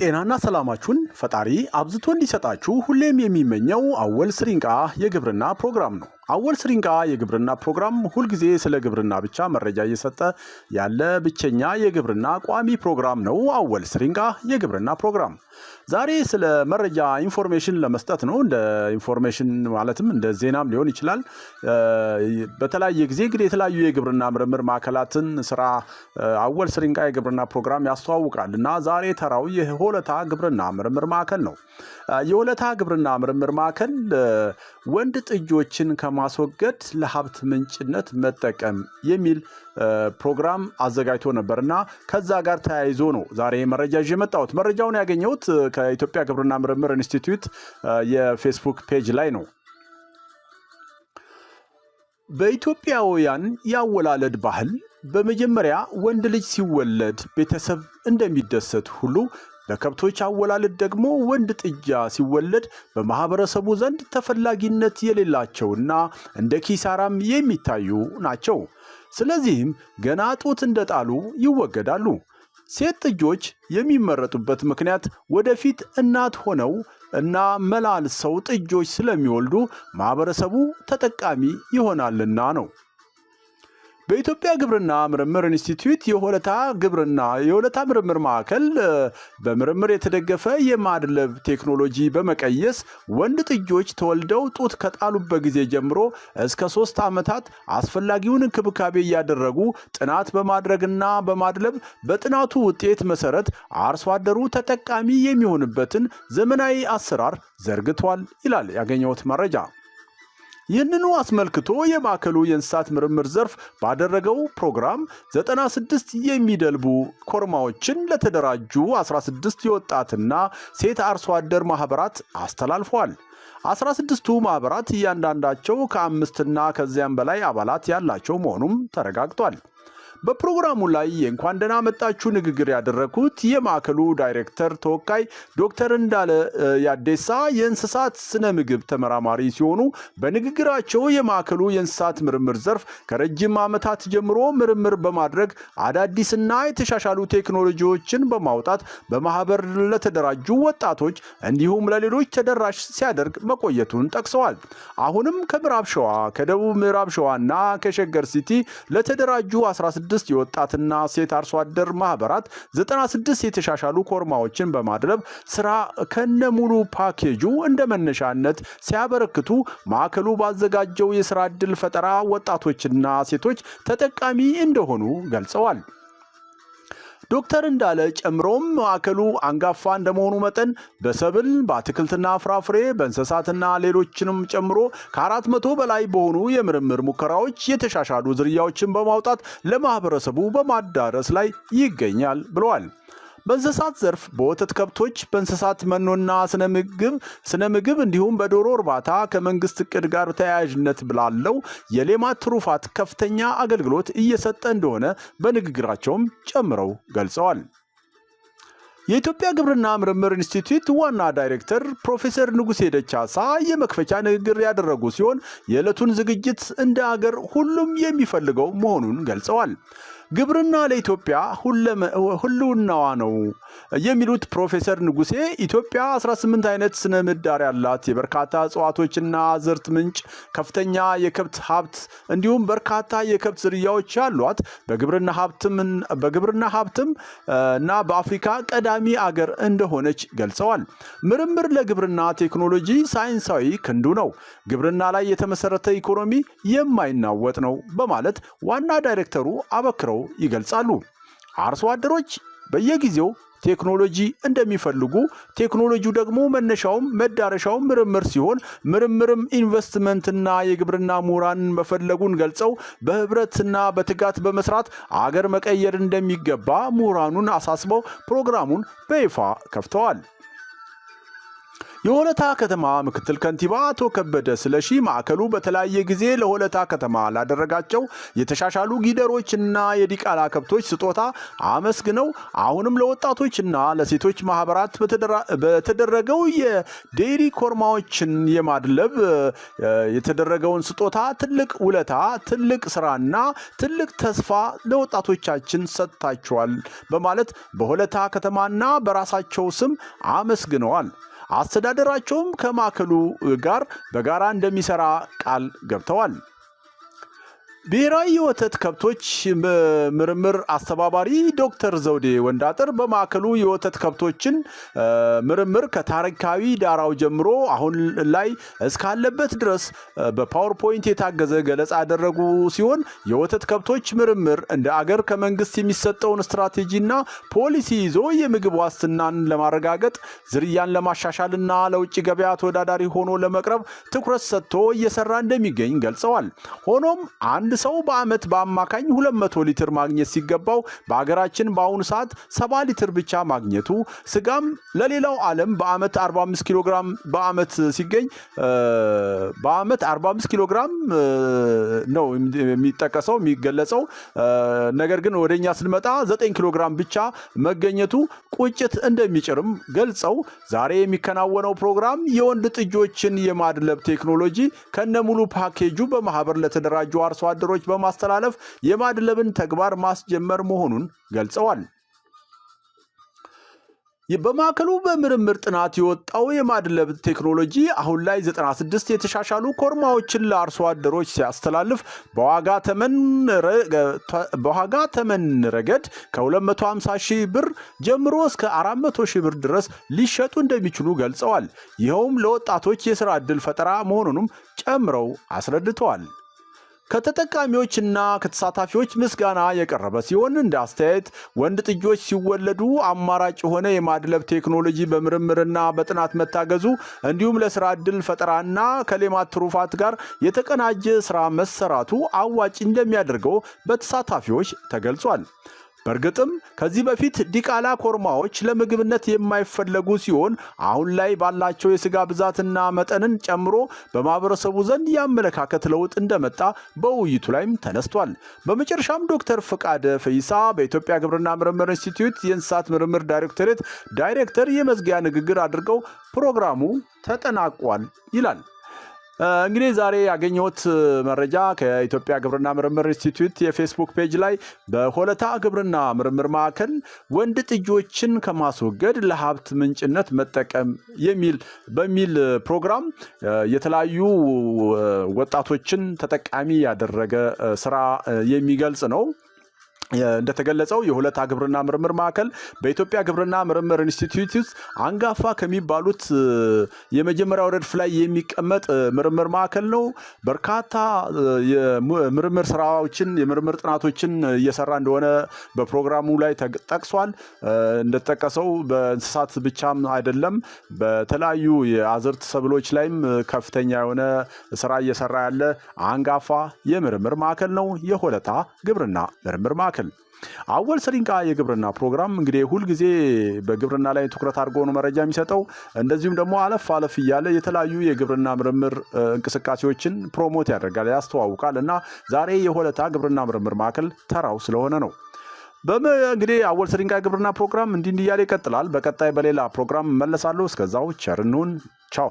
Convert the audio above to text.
ጤናና ሰላማችሁን ፈጣሪ አብዝቶ እንዲሰጣችሁ ሁሌም የሚመኘው አወል ስሪንቃ የግብርና ፕሮግራም ነው። አወል ስሪንቃ የግብርና ፕሮግራም ሁልጊዜ ስለ ግብርና ብቻ መረጃ እየሰጠ ያለ ብቸኛ የግብርና ቋሚ ፕሮግራም ነው። አወል ስሪንቃ የግብርና ፕሮግራም ዛሬ ስለ መረጃ ኢንፎርሜሽን ለመስጠት ነው። እንደ ኢንፎርሜሽን ማለትም እንደ ዜናም ሊሆን ይችላል። በተለያየ ጊዜ እንግዲህ የተለያዩ የግብርና ምርምር ማዕከላትን ስራ አወል ስሪንቃ የግብርና ፕሮግራም ያስተዋውቃል እና ዛሬ ተራው የሆለታ ግብርና ምርምር ማዕከል ነው። የሆለታ ግብርና ምርምር ማዕከል ወንድ ጥጆችን ከማስወገድ ለሀብት ምንጭነት መጠቀም የሚል ፕሮግራም አዘጋጅቶ ነበርና ከዛ ጋር ተያይዞ ነው ዛሬ መረጃ ይዤ መጣሁት። መረጃውን ያገኘሁት ከኢትዮጵያ ግብርና ምርምር ኢንስቲትዩት የፌስቡክ ፔጅ ላይ ነው። በኢትዮጵያውያን ያወላለድ ባህል በመጀመሪያ ወንድ ልጅ ሲወለድ ቤተሰብ እንደሚደሰት ሁሉ ለከብቶች አወላለድ ደግሞ ወንድ ጥጃ ሲወለድ በማህበረሰቡ ዘንድ ተፈላጊነት የሌላቸውና እንደ ኪሳራም የሚታዩ ናቸው። ስለዚህም ገና ጡት እንደጣሉ ይወገዳሉ። ሴት ጥጆች የሚመረጡበት ምክንያት ወደፊት እናት ሆነው እና መላልሰው ጥጆች ስለሚወልዱ ማህበረሰቡ ተጠቃሚ ይሆናልና ነው። በኢትዮጵያ ግብርና ምርምር ኢንስቲትዩት የሆለታ ምርምር ማዕከል በምርምር የተደገፈ የማድለብ ቴክኖሎጂ በመቀየስ ወንድ ጥጆች ተወልደው ጡት ከጣሉበት ጊዜ ጀምሮ እስከ 3 ዓመታት አስፈላጊውን እንክብካቤ እያደረጉ ጥናት በማድረግና በማድለብ በጥናቱ ውጤት መሰረት አርሶ አደሩ ተጠቃሚ የሚሆንበትን ዘመናዊ አሰራር ዘርግቷል ይላል ያገኘሁት መረጃ። ይህንኑ አስመልክቶ የማዕከሉ የእንስሳት ምርምር ዘርፍ ባደረገው ፕሮግራም 96 የሚደልቡ ኮርማዎችን ለተደራጁ 16 የወጣትና ሴት አርሶ አደር ማህበራት አስተላልፈዋል። 16ቱ ማህበራት እያንዳንዳቸው ከ5 እና ከዚያም በላይ አባላት ያላቸው መሆኑም ተረጋግጧል። በፕሮግራሙ ላይ የእንኳን ደህና መጣችሁ ንግግር ያደረጉት የማዕከሉ ዳይሬክተር ተወካይ ዶክተር እንዳለ ያዴሳ የእንስሳት ስነ ምግብ ተመራማሪ ሲሆኑ በንግግራቸው የማዕከሉ የእንስሳት ምርምር ዘርፍ ከረጅም ዓመታት ጀምሮ ምርምር በማድረግ አዳዲስና የተሻሻሉ ቴክኖሎጂዎችን በማውጣት በማህበር ለተደራጁ ወጣቶች እንዲሁም ለሌሎች ተደራሽ ሲያደርግ መቆየቱን ጠቅሰዋል። አሁንም ከምዕራብ ሸዋ፣ ከደቡብ ምዕራብ ሸዋና ከሸገር ሲቲ ለተደራጁ 16 የወጣትና ሴት አርሶ አደር ማህበራት 96 የተሻሻሉ ኮርማዎችን በማድለብ ስራ ከነሙሉ ፓኬጁ እንደ መነሻነት ሲያበረክቱ ማዕከሉ ባዘጋጀው የስራ ዕድል ፈጠራ ወጣቶችና ሴቶች ተጠቃሚ እንደሆኑ ገልጸዋል። ዶክተር እንዳለ ጨምሮም ማዕከሉ አንጋፋ እንደመሆኑ መጠን በሰብል፣ በአትክልትና ፍራፍሬ፣ በእንስሳትና ሌሎችንም ጨምሮ ከ400 በላይ በሆኑ የምርምር ሙከራዎች የተሻሻሉ ዝርያዎችን በማውጣት ለማህበረሰቡ በማዳረስ ላይ ይገኛል ብለዋል። በእንስሳት ዘርፍ በወተት ከብቶች፣ በእንስሳት መኖና ስነ ምግብ እንዲሁም በዶሮ እርባታ ከመንግስት እቅድ ጋር ተያያዥነት ብላለው የሌማት ትሩፋት ከፍተኛ አገልግሎት እየሰጠ እንደሆነ በንግግራቸውም ጨምረው ገልጸዋል። የኢትዮጵያ ግብርና ምርምር ኢንስቲትዩት ዋና ዳይሬክተር ፕሮፌሰር ንጉሴ ደቻሳ የመክፈቻ ንግግር ያደረጉ ሲሆን የዕለቱን ዝግጅት እንደ አገር ሁሉም የሚፈልገው መሆኑን ገልጸዋል። ግብርና ለኢትዮጵያ ሁሉናዋ ነው የሚሉት ፕሮፌሰር ንጉሴ ኢትዮጵያ 18 አይነት ስነ ምህዳር ያላት የበርካታ እጽዋቶችና አዝርት ምንጭ፣ ከፍተኛ የከብት ሀብት እንዲሁም በርካታ የከብት ዝርያዎች ያሏት በግብርና ሀብትም እና በአፍሪካ ቀዳሚ አገር እንደሆነች ገልጸዋል። ምርምር ለግብርና ቴክኖሎጂ ሳይንሳዊ ክንዱ ነው። ግብርና ላይ የተመሰረተ ኢኮኖሚ የማይናወጥ ነው በማለት ዋና ዳይሬክተሩ አበክረው ይገልጻሉ። አርሶ አደሮች በየጊዜው ቴክኖሎጂ እንደሚፈልጉ፣ ቴክኖሎጂው ደግሞ መነሻውም መዳረሻውም ምርምር ሲሆን ምርምርም ኢንቨስትመንትና የግብርና ምሁራን መፈለጉን ገልጸው በህብረትና በትጋት በመስራት አገር መቀየር እንደሚገባ ምሁራኑን አሳስበው ፕሮግራሙን በይፋ ከፍተዋል። የሆለታ ከተማ ምክትል ከንቲባ አቶ ከበደ ስለሺ ማዕከሉ በተለያየ ጊዜ ለሆለታ ከተማ ላደረጋቸው የተሻሻሉ ጊደሮችና የዲቃላ ከብቶች ስጦታ አመስግነው አሁንም ለወጣቶችና ለሴቶች ማህበራት በተደረገው የዴሪ ኮርማዎችን የማድለብ የተደረገውን ስጦታ ትልቅ ውለታ፣ ትልቅ ስራና ትልቅ ተስፋ ለወጣቶቻችን ሰጥታቸዋል በማለት በሆለታ ከተማና በራሳቸው ስም አመስግነዋል። አስተዳደራቸውም ከማዕከሉ ጋር በጋራ እንደሚሰራ ቃል ገብተዋል። ብሔራዊ የወተት ከብቶች ምርምር አስተባባሪ ዶክተር ዘውዴ ወንዳጥር በማዕከሉ የወተት ከብቶችን ምርምር ከታሪካዊ ዳራው ጀምሮ አሁን ላይ እስካለበት ድረስ በፓወርፖይንት የታገዘ ገለጻ ያደረጉ ሲሆን የወተት ከብቶች ምርምር እንደ አገር ከመንግስት የሚሰጠውን ስትራቴጂና ፖሊሲ ይዞ የምግብ ዋስትናን ለማረጋገጥ ዝርያን ለማሻሻልና ለውጭ ገበያ ተወዳዳሪ ሆኖ ለመቅረብ ትኩረት ሰጥቶ እየሰራ እንደሚገኝ ገልጸዋል። ሆኖም አንድ ሰው በአመት በአማካኝ 200 ሊትር ማግኘት ሲገባው በአገራችን በአሁኑ ሰዓት 70 ሊትር ብቻ ማግኘቱ፣ ስጋም ለሌላው ዓለም በአመት 45 ኪሎ ግራም በአመት ሲገኝ በአመት 45 ኪሎ ግራም ነው የሚጠቀሰው የሚገለጸው። ነገር ግን ወደኛ ስንመጣ 9 ኪሎ ግራም ብቻ መገኘቱ ቁጭት እንደሚጭርም ገልጸው ዛሬ የሚከናወነው ፕሮግራም የወንድ ጥጆችን የማድለብ ቴክኖሎጂ ከነሙሉ ፓኬጁ በማህበር ለተደራጁ አርሶ አደሮች በማስተላለፍ የማድለብን ተግባር ማስጀመር መሆኑን ገልጸዋል። በማዕከሉ በምርምር ጥናት የወጣው የማድለብ ቴክኖሎጂ አሁን ላይ 96 የተሻሻሉ ኮርማዎችን ለአርሶ አደሮች ሲያስተላልፍ በዋጋ ተመን ረገድ ከ250 ሺህ ብር ጀምሮ እስከ 400 ሺህ ብር ድረስ ሊሸጡ እንደሚችሉ ገልጸዋል። ይኸውም ለወጣቶች የሥራ ዕድል ፈጠራ መሆኑንም ጨምረው አስረድተዋል። ከተጠቃሚዎችና ከተሳታፊዎች ምስጋና የቀረበ ሲሆን እንደ አስተያየት ወንድ ጥጆች ሲወለዱ አማራጭ የሆነ የማድለብ ቴክኖሎጂ በምርምርና በጥናት መታገዙ እንዲሁም ለስራ ዕድል ፈጠራና ከሌማት ትሩፋት ጋር የተቀናጀ ስራ መሰራቱ አዋጭ እንደሚያደርገው በተሳታፊዎች ተገልጿል። በእርግጥም ከዚህ በፊት ዲቃላ ኮርማዎች ለምግብነት የማይፈለጉ ሲሆን አሁን ላይ ባላቸው የስጋ ብዛትና መጠንን ጨምሮ በማህበረሰቡ ዘንድ የአመለካከት ለውጥ እንደመጣ በውይይቱ ላይም ተነስቷል። በመጨረሻም ዶክተር ፍቃደ ፈይሳ በኢትዮጵያ ግብርና ምርምር ኢንስቲትዩት የእንስሳት ምርምር ዳይሬክቶሬት ዳይሬክተር የመዝጊያ ንግግር አድርገው ፕሮግራሙ ተጠናቋል ይላል። እንግዲህ ዛሬ ያገኘሁት መረጃ ከኢትዮጵያ ግብርና ምርምር ኢንስቲትዩት የፌስቡክ ፔጅ ላይ በሆለታ ግብርና ምርምር ማዕከል ወንድ ጥጆችን ከማስወገድ ለሀብት ምንጭነት መጠቀም በሚል ፕሮግራም የተለያዩ ወጣቶችን ተጠቃሚ ያደረገ ስራ የሚገልጽ ነው። እንደተገለጸው የሆለታ ግብርና ምርምር ማዕከል በኢትዮጵያ ግብርና ምርምር ኢንስቲትዩት ውስጥ አንጋፋ ከሚባሉት የመጀመሪያው ረድፍ ላይ የሚቀመጥ ምርምር ማዕከል ነው። በርካታ የምርምር ስራዎችን የምርምር ጥናቶችን እየሰራ እንደሆነ በፕሮግራሙ ላይ ተጠቅሷል። እንደተጠቀሰው በእንስሳት ብቻም አይደለም፣ በተለያዩ የአዝርት ሰብሎች ላይም ከፍተኛ የሆነ ስራ እየሰራ ያለ አንጋፋ የምርምር ማዕከል ነው የሆለታ ግብርና ምርምር ማዕከል። አወል ስሪንቃ የግብርና ፕሮግራም እንግዲህ ሁል ጊዜ በግብርና ላይ ትኩረት አድርጎ ነው መረጃ የሚሰጠው። እንደዚሁም ደግሞ አለፍ እያለ የተለያዩ የግብርና ምርምር እንቅስቃሴዎችን ፕሮሞት ያደርጋል፣ ያስተዋውቃል እና ዛሬ የሆለታ ግብርና ምርምር ማዕከል ተራው ስለሆነ ነው። እንግዲህ አወል ስሪንቃ የግብርና ፕሮግራም እንዲህ እያለ ይቀጥላል። በቀጣይ በሌላ ፕሮግራም እመለሳለሁ። እስከዛው ቸር እንሁን። ቻው።